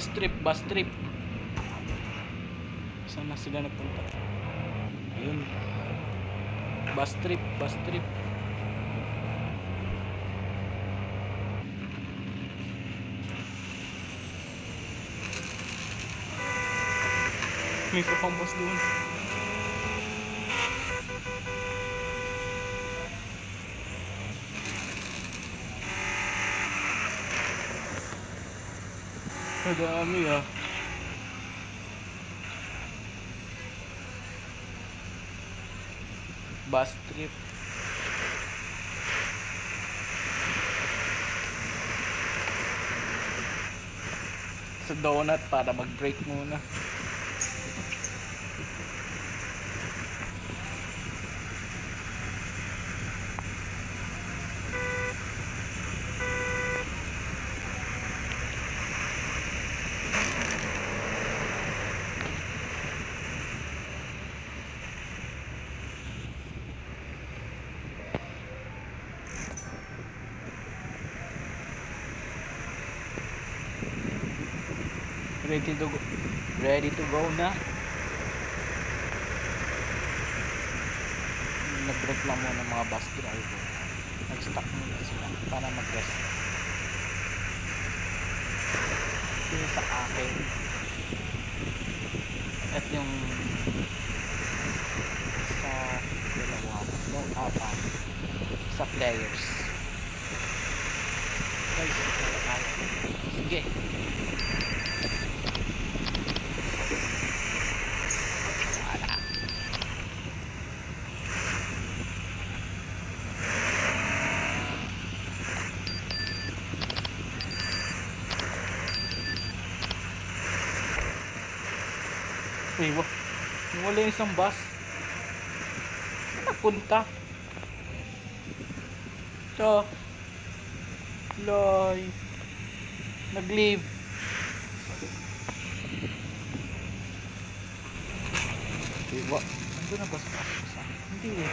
Bus trip, bus trip. Saan na sila nagpunta? Ayun. Bus trip, bus trip. May isa pang bus doon. Madami ah. Bus trip. Sa donut para mag-break muna. Ready to go na. Nag-break lang muna ng mga bus driver. Nag-stop muna sila para mag-rest. Ito sa akin. At yung sa dalawa, yung apat sa players. Guys, sige. Wala yung isang bus. Saan napunta? Ito. Loy. Nag-leave. Diba? Ando na bus? Hindi eh.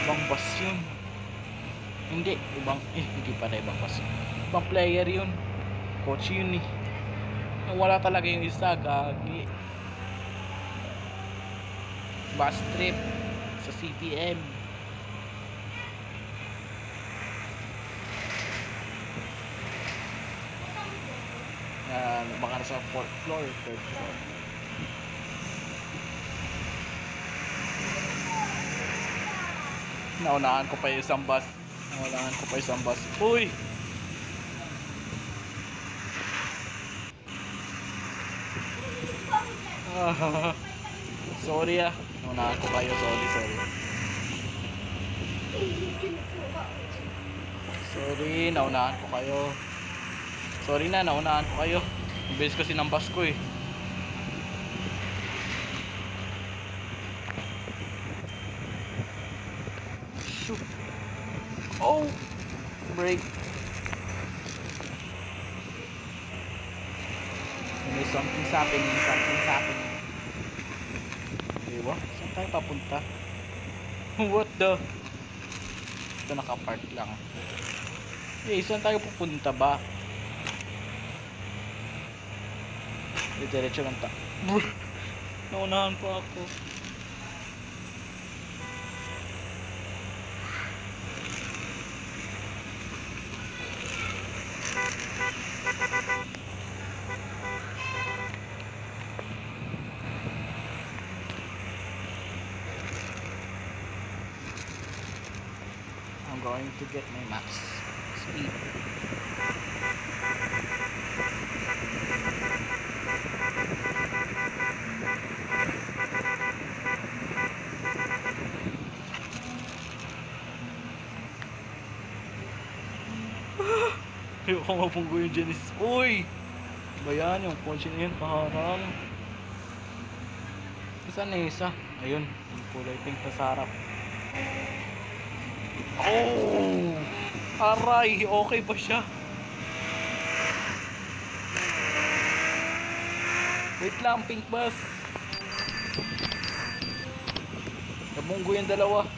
Ibang bus yun. Hindi. Hindi pala ibang bus. Ibang player yun. Coach yun eh. Wala talaga yung isa. Gagi. Bus trip sa CTM. Baka nasa 4th floor, 3rd floor. Naunahan ko pa yung isang bus. Uy! Sorry ah. Naunahan ko kayo. Sorry, naunahan ko kayo. Sorry na, naunahan ko kayo. Ang bilis kasi ng bus ko eh. Shoot. Oh! Break. Something's happening. Diba? Saan tayo papunta? What the? Ito nakapark lang. Saan tayo pupunta ba? Diretso lang ta. Naunahan pa ako. I'm going to get my max speed. Ayoko mapunggo yung Genesis. Uy! Ba yan? Yung kotse na yun, paharang. Saan na isa? Ayun, yung kulay pink na sarap. Oh! Aray! Okay ba siya? Wait lang, pink bus. Nabunggo yung dalawa.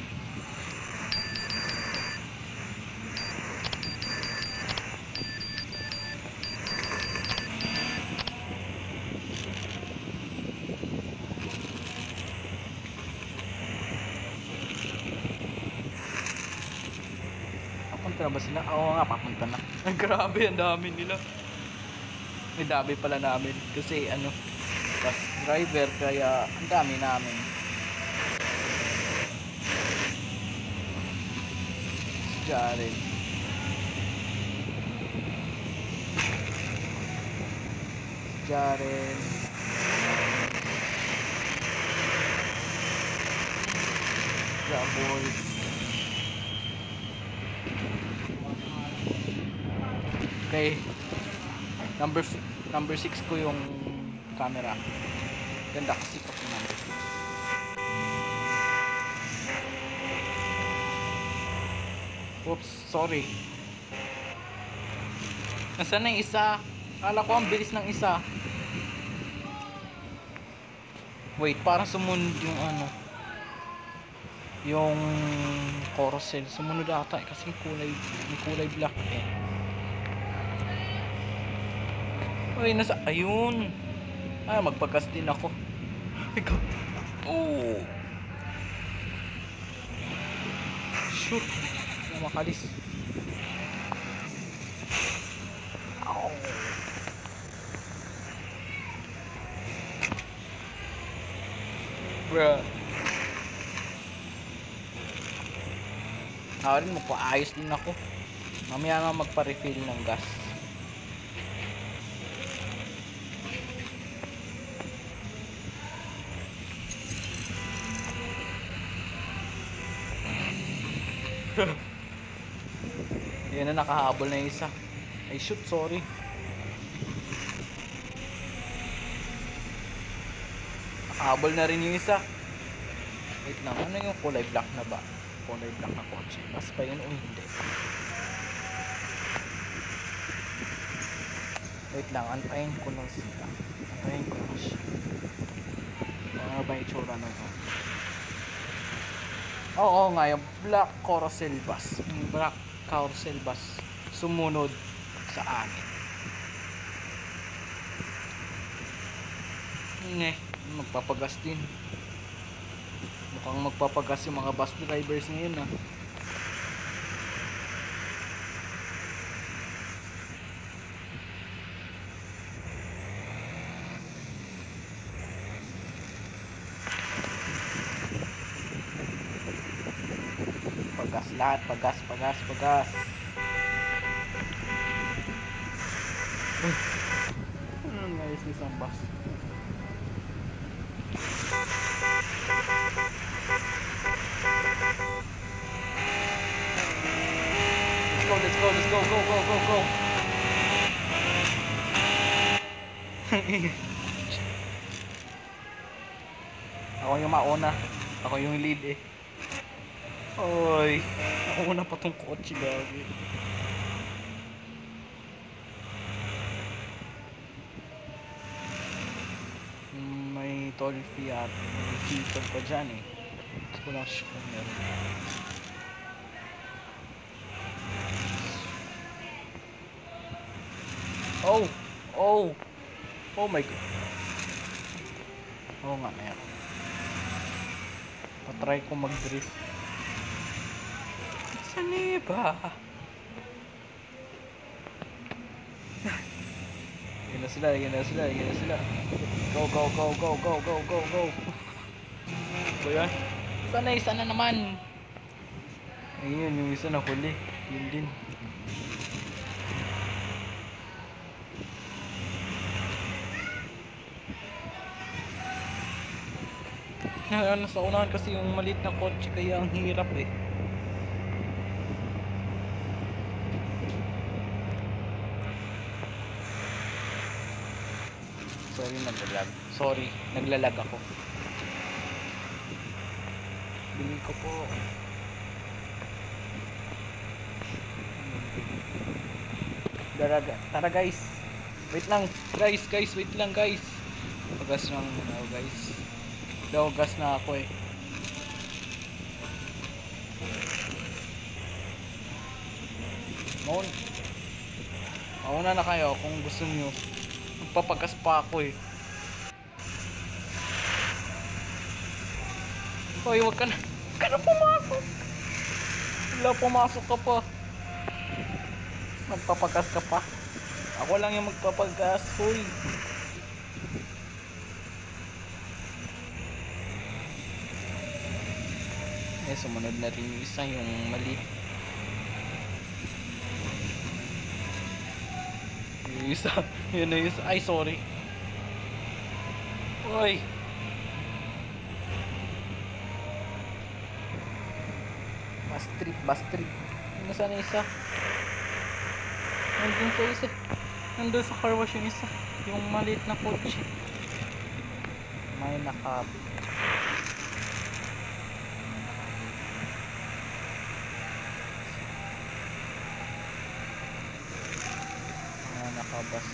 Papunta na ba sila? Oo nga, papunta na. Ay, grabe, ang dami nila. May dami pala namin. Kasi ano, bus driver, kaya ang dami namin. Si Jaren. Si Jaren. Yeah, boys. Okay. Number 6 ko yung camera. Ganda kasi pag number 6. Oops, sorry. Nasaan na yung isa? Kala ko ang bilis ng isa. Wait, parang sumunod yung ano. Yung carousel. Sumunod ata kasi may kulay black eh. Uy, nasa, ayun. Ah, magpagas din ako. Ikaw. Oh. Shoot. Na makalis. Ow. Bruh. Ako rin, magpaayos din ako. Mamaya nga magpa-refill ng gas. Yan na, nakahabol na yung isa. Ay shoot, sorry. Nakahabol na rin yung isa. Wait lang, ano yung kulay black na ba? Kulay black na kotse. Mas pa yun o hindi? Wait lang, antayin ko lang sila. Antayin ko lang siya. Ano ba yung itsura na ito? Oo nga, yung black carousel bus. Yung black carousel bus sumunod sa amin. Magpapagas din. Mukhang magpapagas yung mga bus drivers ngayon ah. Pagas lahat, pagas. Ano nga yung isang bus? Let's go, go. Ako yung mauna. Ako yung lead eh. Oy, nauna pa tong kotse, gagi. May toll fee at may feature pa dyan eh. Gusto ko lang siya kung meron. Oh my god. Oo nga, meron. Patry ko mag-drift. Saan ba? Yan na sila. Go. So yan. Isa na naman. Ayun, yung isa na huli. Yun din. Nasa unahan kasi yung maliit na kotse kaya ang hirap eh. Sorry, naglalag ako. Bili ko po. Tara guys. Wait lang guys. Pagas lang muna guys. Gas na ako eh. Mauna na kayo kung gusto nyo. Magpapagas pa ako eh. Hoy, wag ka na pumasok. Pumasok ka pa. Magpapagas ka pa. Ako lang yung magpapagas, hoy. Sumunod na rin yung isa, yung mali. Yung isa, yun na yung isa. Ay, sorry. Uy. Bus trip. Nasaan na isa? Nandun sa isa. Nandun sa car wash yung isa. Yung maliit na kotse. May nakab. Nakabas.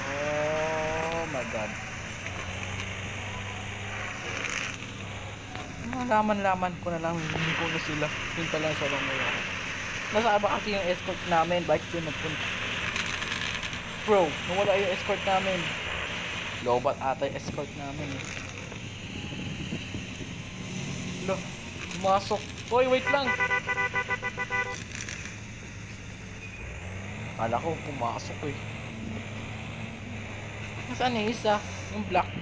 Oh my god. Laman ko na lang ko na sila. Yun pa lang sa lang ngayon. Nasaan ba kasi yung escort namin? Bakit yun nagpunta? Bro, nawala yung escort namin. Lobat ata yung escort namin eh. Lo, pumasok. Hoy, wait lang. Kala ko pumasok eh. Nasaan yung isa? Yung black.